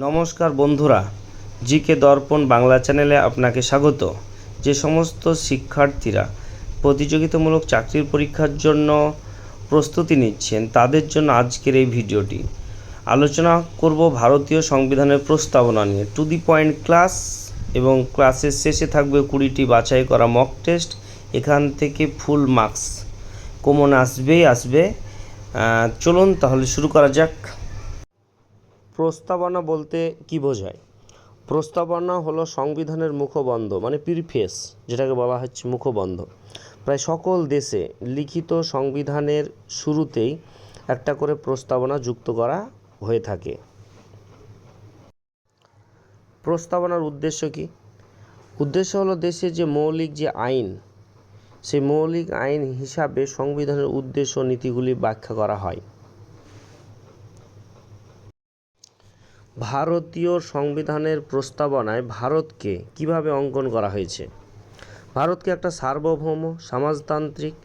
নমস্কার বন্ধুরা, জিকে দর্পণ বাংলা চ্যানেলে আপনাকে স্বাগত। যে সমস্ত শিক্ষার্থীরা প্রতিযোগিতামূলক চাকরির পরীক্ষার জন্য প্রস্তুতি নিচ্ছেন তাদের জন্য আজকের এই ভিডিওটি। আলোচনা করব ভারতীয় সংবিধানের প্রস্তাবনা নিয়ে। টু দি পয়েন্ট ক্লাস, এবং ক্লাসের শেষে থাকবে 20টি বাছাই করা মক টেস্ট। এখান থেকে ফুল মার্কস কমন আসবে। চলুন তাহলে শুরু করা যাক। প্রস্তাবনা বলতে কি বোঝায়? প্রস্তাবনা হলো সংবিধানের মুখবন্ধ, মানে প্রিফেস, যেটাকে বলা হচ্ছে মুখবন্ধ। প্রায় সকল দেশে লিখিত সংবিধানের শুরুতেই একটা করে প্রস্তাবনা যুক্ত করা হয়ে থাকে। প্রস্তাবনার উদ্দেশ্য কি? উদ্দেশ্য হলো দেশের যে মৌলিক যে আইন, সেই মৌলিক আইন হিসাবে সংবিধানের উদ্দেশ্য নীতিগুলি ব্যাখ্যা করা হয়। ভারতীয় সংবিধানের প্রস্তাবনায় ভারতকে কিভাবে অঙ্কন করা হয়েছে? ভারতকে একটা সার্বভৌম, সমাজতান্ত্রিক,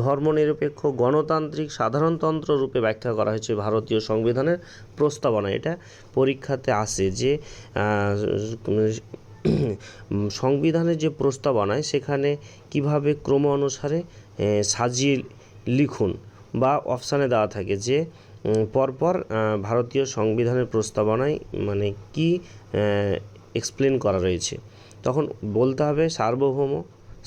ধর্মনিরপেক্ষ, গণতান্ত্রিক সাধারণতন্ত্র রূপে ব্যাখ্যা করা হয়েছে ভারতীয় সংবিধানের প্রস্তাবনা। এটা পরীক্ষাতে আসে যে সংবিধানের যে প্রস্তাবনায় সেখানে কিভাবে ক্রম অনুসারে সাজিয়ে লিখুন, বা অপশানে দেওয়া থাকে যে পরপর ভারতীয় সংবিধানের প্রস্তাবনায় মানে কি এক্সপ্লেন করা রয়েছে। তখন বলতে হবে সার্বভৌম,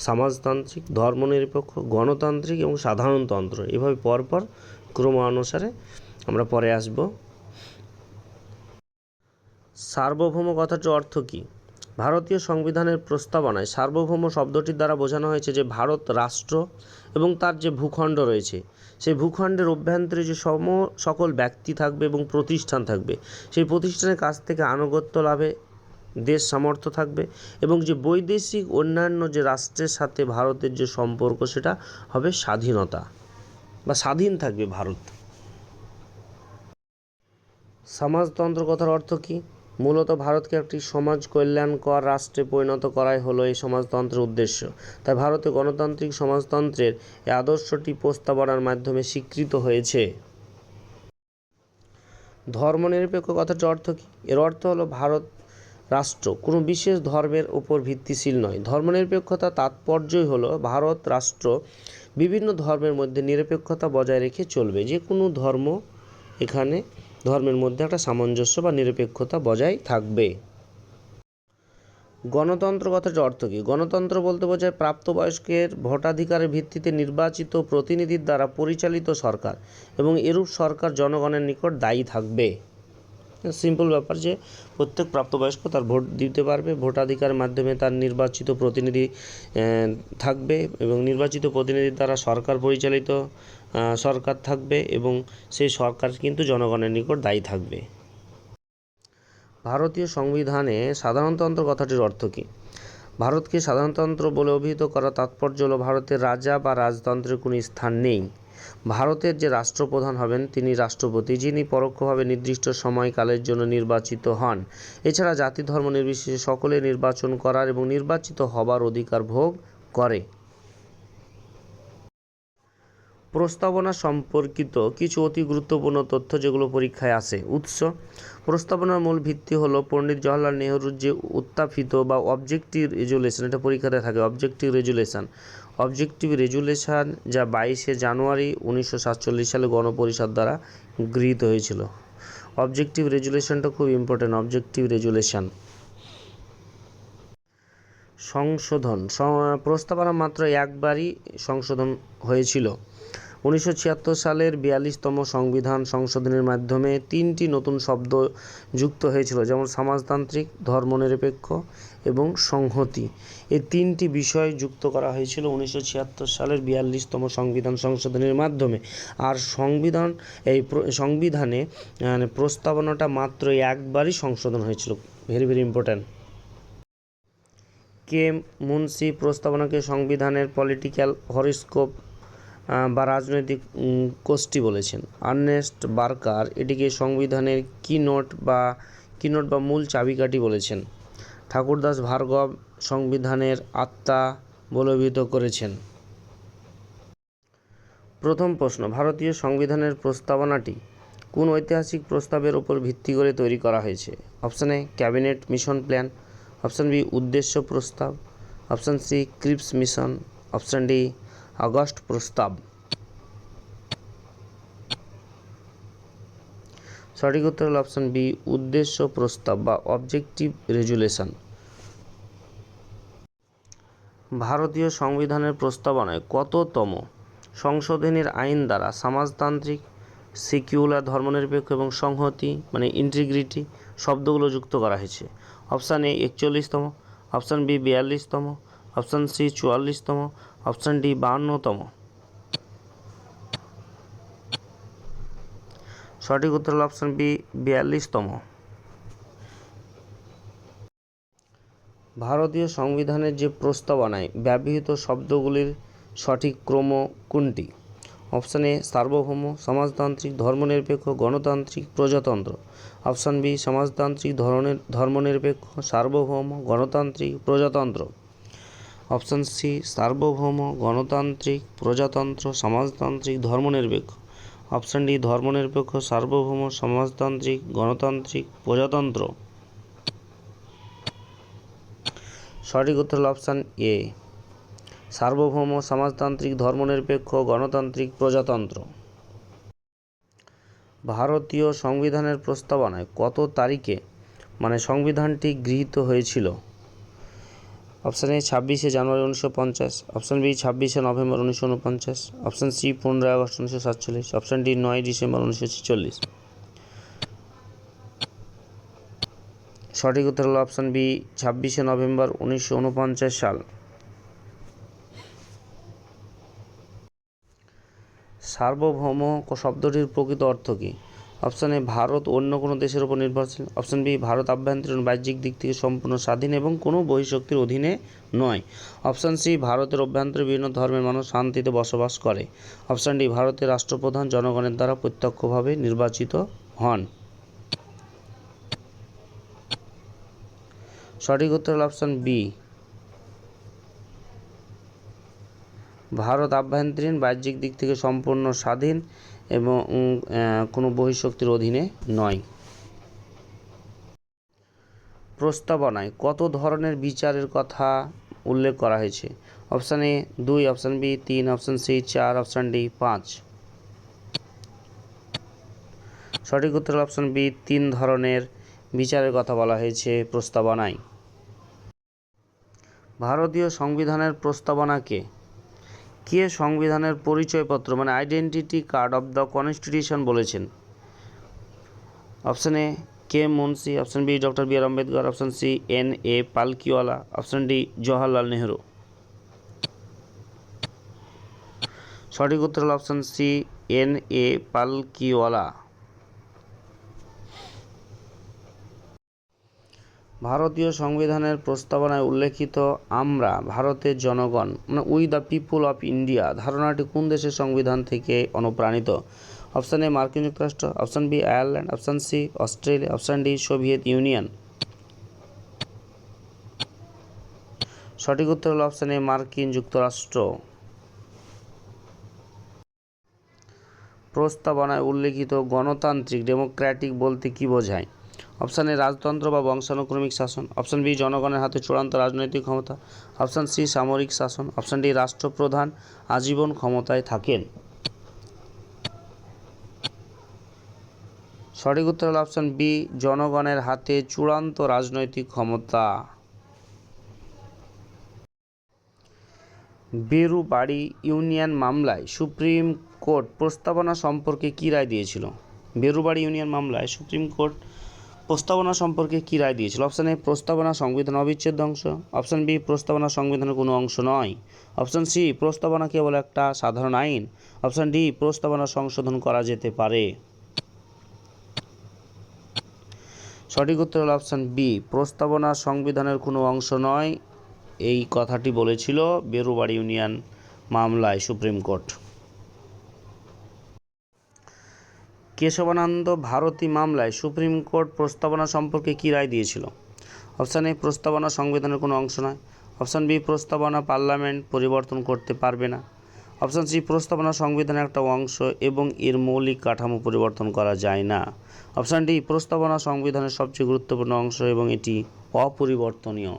সমাজতান্ত্রিক, ধর্মনিরপেক্ষ, গণতান্ত্রিক এবং সাধারণতন্ত্র, এভাবে পরপর ক্রম অনুসারে আমরা পরে আসব। সার্বভৌম কথাটির অর্থ কী? ভারতীয় সংবিধানের প্রস্তাবনায় সার্বভৌম শব্দটির দ্বারা বোঝানো হয়েছে যে ভারত রাষ্ট্র এবং তার যে ভূখণ্ড রয়েছে সেই ভূখণ্ডের অভ্যন্তরে যে সকল ব্যক্তি থাকবে এবং প্রতিষ্ঠান থাকবে, সেই প্রতিষ্ঠানের কাছ থেকে আনুগত্য লাভে দেশ সামর্থ্য থাকবে, এবং যে বৈদেশিক অন্যান্য যে রাষ্ট্রের সাথে ভারতের যে সম্পর্ক সেটা হবে স্বাধীনতা বা স্বাধীন থাকবে ভারত। সমাজতন্ত্র কথার অর্থ কী? মূলত ভারতকে একটি সমাজ কল্যাণকর রাষ্ট্রে পরিণত করাই হলো এই সমাজতন্ত্রের উদ্দেশ্য। তাই ভারতে গণতান্ত্রিক সমাজতন্ত্রের এই আদর্শটি প্রস্তাবনার মাধ্যমে স্বীকৃত হয়েছে। ধর্মনিরপেক্ষ কথাটির অর্থ কী? এর অর্থ হলো ভারত রাষ্ট্র কোনো বিশেষ ধর্মের উপর ভিত্তিশীল নয়। ধর্মনিরপেক্ষতার তাৎপর্যই হলো ভারত রাষ্ট্র বিভিন্ন ধর্মের মধ্যে নিরপেক্ষতা বজায় রেখে চলবে। যে কোনো ধর্ম, এখানে ধর্মের মধ্যে একটা সামঞ্জস্য বা নিরপেক্ষতা বজায় থাকবে। গণতন্ত্র কথাটির অর্থ কী? গণতন্ত্র বলতে বোঝায় প্রাপ্তবয়স্কের ভোটাধিকারের ভিত্তিতে নির্বাচিত প্রতিনিধির দ্বারা পরিচালিত সরকার, এবং এরূপ সরকার জনগণের নিকট দায়ী থাকবে। সিম্পল ব্যাপার যে প্রত্যেক প্রাপ্তবয়স্ক তার ভোট দিতে পারবে, ভোটাধিকারের মাধ্যমে তার নির্বাচিত প্রতিনিধি থাকবে, এবং নির্বাচিত প্রতিনিধির দ্বারা সরকার পরিচালিত সরকার থাকবে, এবং সেই সরকার কিন্তু জনগণের নিকট দায়ী থাকবে। ভারতীয় সংবিধানে সাধারণতন্ত্র কথাটির অর্থ কী? ভারতকে সাধারণতন্ত্র বলে অভিহিত করার তাৎপর্য হলো ভারতের রাজা বা রাজতন্ত্রের কোনো স্থান নেই। ভারতের যে রাষ্ট্রপ্রধান হবেন তিনি রাষ্ট্রপতি, যিনি পরোক্ষভাবে নির্দিষ্ট সময়কালের জন্য নির্বাচিত হন। এছাড়া জাতি ধর্ম নির্বিশেষে সকলে নির্বাচন করার এবং নির্বাচিত হবার অধিকার ভোগ করে। প্রস্তাবনা সম্পর্কিত কিছু অতি গুরুত্বপূর্ণ তথ্য যেগুলো পরীক্ষায় আসে। উৎস: প্রস্তাবনার মূল ভিত্তি হলো পণ্ডিত জওহরলাল নেহরুর যে উত্থাপিত বা অবজেক্টিভ রেজুলেশন, এটা পরীক্ষাতে থাকে অবজেক্টিভ রেজুলেশন, যা 22শে জানুয়ারি 1947 সালে গণপরিষদ দ্বারা গৃহীত হয়েছিল। অবজেক্টিভ রেজুলেশনটা খুব ইম্পর্টেন্ট। Objective resolution. সংশোধন: প্রস্তাবনা মাত্র একবারই সংশোধন হয়েছিল। 1976 সালের 42তম সংবিধান সংশোধনের মাধ্যমে 3টি নতুন শব্দ যুক্ত হয়েছিল, যেমন সমাজতান্ত্রিক, ধর্মনিরপেক্ষ এবং সংহতি। এই 3টি বিষয় যুক্ত করা হয়েছিল 1976 সালের 42তম সংবিধান সংশোধনের মাধ্যমে। আর সংবিধানে প্রস্তাবনাটা মাত্র একবারই সংশোধন হয়েছিল। Very very important. K Munshi প্রস্তাবনাকে সংবিধানের পলিটিক্যাল হরোস্কোপ বা রাজনৈতিক কোষ্ঠী বলেছেন। আর্নেস্ট বার্কার এটিকে সংবিধানের কিনোট বা মূল চাবিকাঠি বলেছেন। ঠাকুরদাস ভার্গব সংবিধানের আত্মা বলে অভিহিত করেছেন। প্রথম প্রশ্ন: ভারতীয় সংবিধানের প্রস্তাবনাটি কোন ঐতিহাসিক প্রস্তাবের উপর ভিত্তি করে তৈরি করা হয়েছে? Option A cabinet mission plan, option B উদ্দেশ্য প্রস্তাব, option C Cripps mission, option D August প্রস্তাব। সঠিক উত্তর হল অপশান বি উদ্দেশ্য প্রস্তাব বা অবজেক্টিভ রেজুলেশন। ভারতীয় সংবিধানের প্রস্তাবনায় কততম সংশোধনীর আইন দ্বারা সমাজতান্ত্রিক, সেকুলার, ধর্মনিরপেক্ষ এবং সংহতি মানে ইন্টিগ্রিটি শব্দগুলো যুক্ত করা হয়েছে? অপশান এ 41তম, অপশান বি 42তম, অপশান সি 44তম, অপশান ডি 52তম। সঠিক উত্তর হল অপশান বি 42তম। ভারতীয় সংবিধানের যে প্রস্তাবনায় ব্যবহৃত শব্দগুলির সঠিক ক্রম কোনটি? অপশান এ সার্বভৌম, সমাজতান্ত্রিক, ধর্মনিরপেক্ষ, গণতান্ত্রিক, প্রজাতন্ত্র, অপশান বি সমাজতান্ত্রিক, ধর্মনিরপেক্ষ, সার্বভৌম, গণতান্ত্রিক, প্রজাতন্ত্র, অপশান সি সার্বভৌম, গণতান্ত্রিক, প্রজাতন্ত্র, সমাজতান্ত্রিক, ধর্মনিরপেক্ষ, অপশান ডি ধর্মনিরপেক্ষ, সার্বভৌম, সমাজতান্ত্রিক, গণতান্ত্রিক, প্রজাতন্ত্র। সঠিক উত্তর হল অপশান এ সার্বভৌম, সমাজতান্ত্রিক, ধর্মনিরপেক্ষ, গণতান্ত্রিক, প্রজাতন্ত্র। ভারতীয় সংবিধানের প্রস্তাবনায় কত তারিখে মানে সংবিধানটি গৃহীত হয়েছিল? অপশান এ 26শে জানুয়ারি 1950, অপশান বি 26শে November 1949, option C 15 August 1947, option D 9 December 1946। সঠিক উত্তর হল অপশান বি 26শে নভেম্বর 1949 সাল। সার্বভৌম শব্দটির প্রকৃত অর্থ কী? অপশান এ ভারত অন্য কোনো দেশের উপর নির্ভরশীল, অপশান বি ভারত আভ্যন্তরীণ বাহ্যিক দিক থেকে সম্পূর্ণ স্বাধীন এবং কোনো বহিঃশক্তির অধীনে নয়, অপশান সি ভারতের অভ্যন্তরে বিভিন্ন ধর্মের মানুষ শান্তিতে বসবাস করে, অপশান ডি ভারতের রাষ্ট্রপ্রধান জনগণের দ্বারা প্রত্যক্ষভাবে নির্বাচিত হন। সঠিক উত্তর হল অপশান বি ভারত আভ্যন্তরীণ বাহ্যিক দিক থেকে সম্পূর্ণ স্বাধীন এবং কোনো বহিঃশক্তির অধীনে নয়। প্রস্তাবনায় কত ধরনের বিচারের কথা উল্লেখ করা হয়েছে? Option A 2, option B 3, option C 4, option D 5। সঠিক উত্তর হল অপশান বি 3 ধরনের বিচারের কথা বলা হয়েছে প্রস্তাবনায়। ভারতীয় সংবিধানের প্রস্তাবনাকে কে সংবিধানের পরিচয়পত্র মানে identity card of the constitution বলেছেন? Option A K Munshi, option B doctor B R Ambedkar, option C N.A. Palkhivala, option D Jawaharlal Nehru. সঠিক উত্তর হল অপশান সি N.A. পালকিওয়ালা। ভারতীয় সংবিধানের প্রস্তাবনায় উল্লেখিত আমরা ভারতের জনগণ মানে we the people of India ধারণাটি কোন দেশের সংবিধান থেকে অনুপ্রাণিত? অপশান এ মার্কিন যুক্তরাষ্ট্র, option B Ireland, option C Australia, option D Soviet Union. সঠিক উত্তর হল অপশান এ মার্কিন যুক্তরাষ্ট্র। প্রস্তাবনায় উল্লেখিত গণতান্ত্রিক ডেমোক্র্যাটিক বলতে কী বোঝায়? অপশান এ রাজতন্ত্র বা বংশানুক্রমিক শাসন, অপশান বি জনগণের হাতে চূড়ান্ত রাজনৈতিক ক্ষমতা, অপশান সি সামরিক শাসন, অপশান ডি রাষ্ট্রপ্রধান আজীবন ক্ষমতায় থাকেন। সঠিক উত্তর হল অপশান বি জনগণের হাতে চূড়ান্ত রাজনৈতিক ক্ষমতা। বেরুবাড়ি ইউনিয়ন মামলায় সুপ্রিম কোর্ট প্রস্তাবনা সম্পর্কে কী রায় দিয়েছিল? বেরুবাড়ি ইউনিয়ন মামলায় সুপ্রিম কোর্ট প্রস্তাবনা সম্পর্কে কী রায় দিয়েছিল? অপশান এ প্রস্তাবনা সংবিধান অবিচ্ছেদ্য অংশ, অপশান বি প্রস্তাবনা সংবিধানের কোনো অংশ নয়, অপশান সি প্রস্তাবনা কেবল একটা সাধারণ আইন, অপশান ডি প্রস্তাবনা সংশোধন করা যেতে পারে। সঠিক উত্তর হল অপশান বি প্রস্তাবনা সংবিধানের কোনো অংশ নয়, এই কথাটি বলেছিল বেরুবাড়ি ইউনিয়ন মামলায় সুপ্রিম কোর্ট। কেশবানন্দ ভারতী মামলায় সুপ্রিম কোর্ট প্রস্তাবনা সম্পর্কে কী রায় দিয়েছিল? অপশান এ প্রস্তাবনা সংবিধানের কোনো অংশ নয়, অপশান বি প্রস্তাবনা পার্লামেন্ট পরিবর্তন করতে পারবে না, অপশান সি, প্রস্তাবনা সংবিধানের একটা অংশ এবং এর মৌলিক কাঠামো পরিবর্তন করা যায় না। অপশান ডি, প্রস্তাবনা সংবিধানের সবচেয়ে গুরুত্বপূর্ণ অংশ এবং এটি অপরিবর্তনীয়।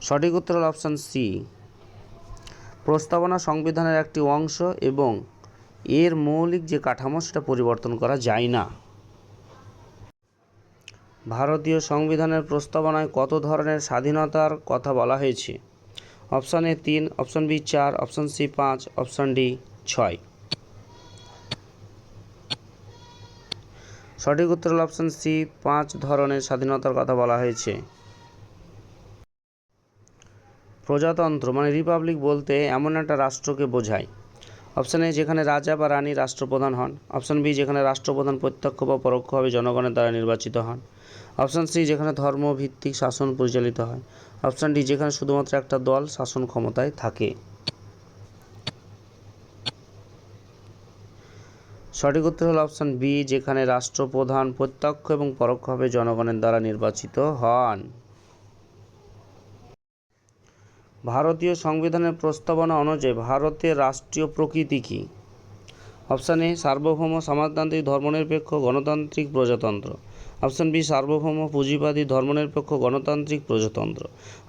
সঠিক উত্তর হল অপশান সি, প্রস্তাবনা সংবিধানের একটি অংশ এবং এর মৌলিক যে কাঠামো সেটা পরিবর্তন করা যায় না। ভারতীয় সংবিধানের প্রস্তাবনায় কত ধরনের স্বাধীনতার কথা বলা হয়েছে? Option A 3, option B 4, option C 5, option D 6। সঠিক উত্তর হল অপশান সি, 5 ধরনের স্বাধীনতার কথা বলা হয়েছে। প্রজাতন্ত্র মানে রিপাবলিক বলতে এমন একটা রাষ্ট্রকে বোঝায়। অপশান এ, যেখানে রাজা বা রানী রাষ্ট্রপ্রধান হন। অপশান বি, যেখানে রাষ্ট্রপ্রধান প্রত্যক্ষ বা পরোক্ষভাবে জনগণের দ্বারা নির্বাচিত হন। অপশান সি, যেখানে ধর্মভিত্তিক শাসন পরিচালিত হয়। অপশান ডি, যেখানে শুধুমাত্র একটা দল শাসন ক্ষমতায় থাকে। সঠিক উত্তর হল অপশান বি, যেখানে রাষ্ট্রপ্রধান প্রত্যক্ষ এবং পরোক্ষভাবে জনগণের দ্বারা নির্বাচিত হন। ভারতীয় সংবিধানের প্রস্তাবনা অনুযায়ী ভারতের রাষ্ট্রীয় প্রকৃতি কী? অপশান এ, সার্বভৌম সমাজতান্ত্রিক ধর্মনিরপেক্ষ গণতান্ত্রিক প্রজাতন্ত্র। অপশান বি, সার্বভৌম পুঁজিবাদী ধর্মনিরপেক্ষ গণতান্ত্রিক প্রজাতন্ত্র।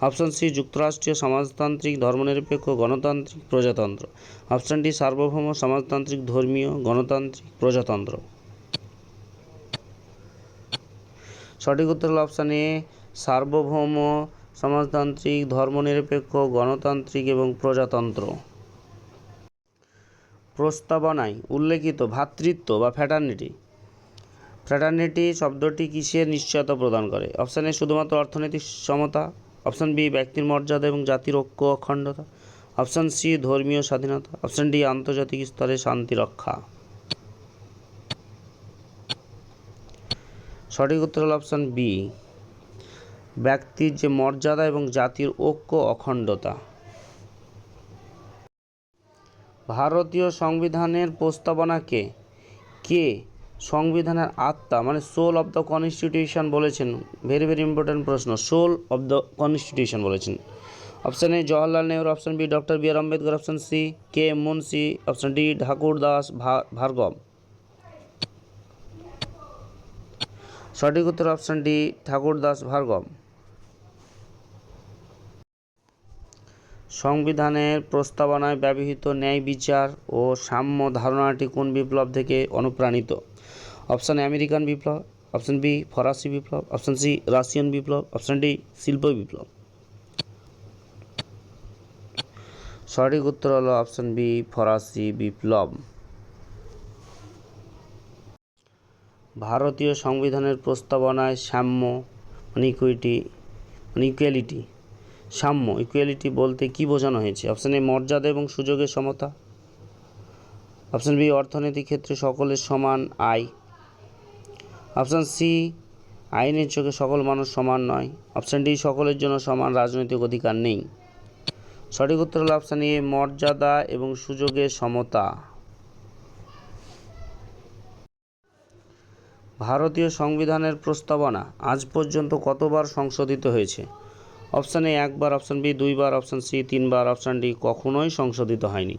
অপশান সি, যুক্তরাষ্ট্রীয় সমাজতান্ত্রিক ধর্মনিরপেক্ষ গণতান্ত্রিক প্রজাতন্ত্র। অপশান ডি, সার্বভৌম সমাজতান্ত্রিক ধর্মীয় গণতান্ত্রিক প্রজাতন্ত্র। সঠিক উত্তর হল অপশান এ, সার্বভৌম সমাজতান্ত্রিক ধর্মনিরপেক্ষ গণতান্ত্রিক এবং প্রজাতন্ত্র। প্রস্তাবনায় উল্লেখিত ভ্রাতৃত্ব বা ফ্র্যাটার্নিটি শব্দটি কিসের নিশ্চয়তা প্রদান করে? অপশান এ, শুধুমাত্র অর্থনৈতিক সমতা। অপশান বি, ব্যক্তির মর্যাদা এবং জাতির ঐক্য অখণ্ডতা। অপশান সি, ধর্মীয় স্বাধীনতা। অপশান ডি, আন্তর্জাতিক স্তরে শান্তি রক্ষা। সঠিক উত্তর হল অপশান বি, ব্যক্তির যে মর্যাদা এবং জাতির ঐক্য অখণ্ডতা। ভারতীয় সংবিধানের প্রস্তাবনাকে কে সংবিধানের আত্মা মানে সোল অব দ্য কনস্টিটিউশন বলেছেন? ভেরি ভেরি ইম্পর্টেন্ট প্রশ্ন, সোল অব দ্য কনস্টিটিউশন বলেছেন। Option A, Jawaharlal Nehru. Option B, doctor B R Ambedkar. Option C, K M Munshi. Option D, Thakur Das Bhargava. সঠিক উত্তর অপশান ডি, ঠাকুর দাস ভার্গব। সংবিধানের প্রস্তাবনায় ব্যবহৃত ন্যায় বিচার ও সাম্য ধারণাটি কোন বিপ্লব থেকে অনুপ্রাণিত? অপশান এ, আমেরিকান বিপ্লব। অপশান বি, ফরাসি বিপ্লব। অপশান সি, রাশিয়ান বিপ্লব। অপশান ডি, শিল্প বিপ্লব। সঠিক উত্তর হলো অপশান বি, ফরাসি বিপ্লব। ভারতীয় সংবিধানের প্রস্তাবনায় সাম্য মানে ইকুয়ালিটি সাম্য ইকুয়ালিটি বলতে কি বোঝানো হয়েছে? অপশান এ, মর্যাদা এবং সুযোগের সমতা। অপশান বি, অর্থনৈতিক ক্ষেত্রে সকলের সমান আয়। অপশান সি, আইনের চোখে সকল মানুষ সমান নয়। অপশান ডি, সকলের জন্য সমান রাজনৈতিক অধিকার নেই। সঠিক উত্তর হল অপশান এ, মর্যাদা এবং সুযোগের সমতা। ভারতীয় সংবিধানের প্রস্তাবনা আজ পর্যন্ত কতবার সংশোধিত হয়েছে? অপশান এ, 1 বার। অপশান বি 2 বার। অপশান সি 3 বার। অপশান ডি, কখনোই সংশোধিত হয়নি।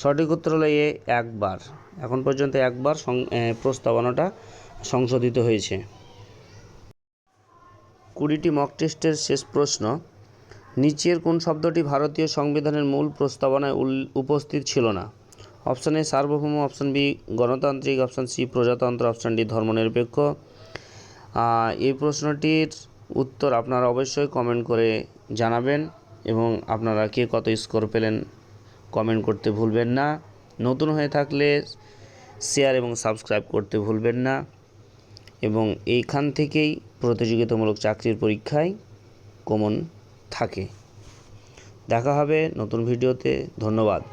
সঠিক উত্তর হলো এ, 1 বার। এখন পর্যন্ত 1 বার প্রস্তাবনাটা সংশোধিত হয়েছে। 20টি মক টেস্টের শেষ প্রশ্ন, নিচের কোন শব্দটি ভারতীয় সংবিধানের মূল প্রস্তাবনায় উপস্থিত ছিল না? অপশান এ, সার্বভৌম। অপশান বি, গণতান্ত্রিক। অপশান সি, প্রজাতন্ত্র। অপশান ডি, ধর্মনিরপেক্ষ। এই প্রশ্নটির উত্তর আপনারা অবশ্যই কমেন্ট করে জানাবেন এবং আপনারা কে কত স্কোর পেলেন কমেন্ট করতে ভুলবেন না। নতুন হয়ে থাকলে শেয়ার এবং সাবস্ক্রাইব করতে ভুলবেন না এবং এইখান থেকেই প্রতিযোগিতামূলক চাকরির পরীক্ষায় কমন থাকে। দেখা হবে নতুন ভিডিওতে। ধন্যবাদ।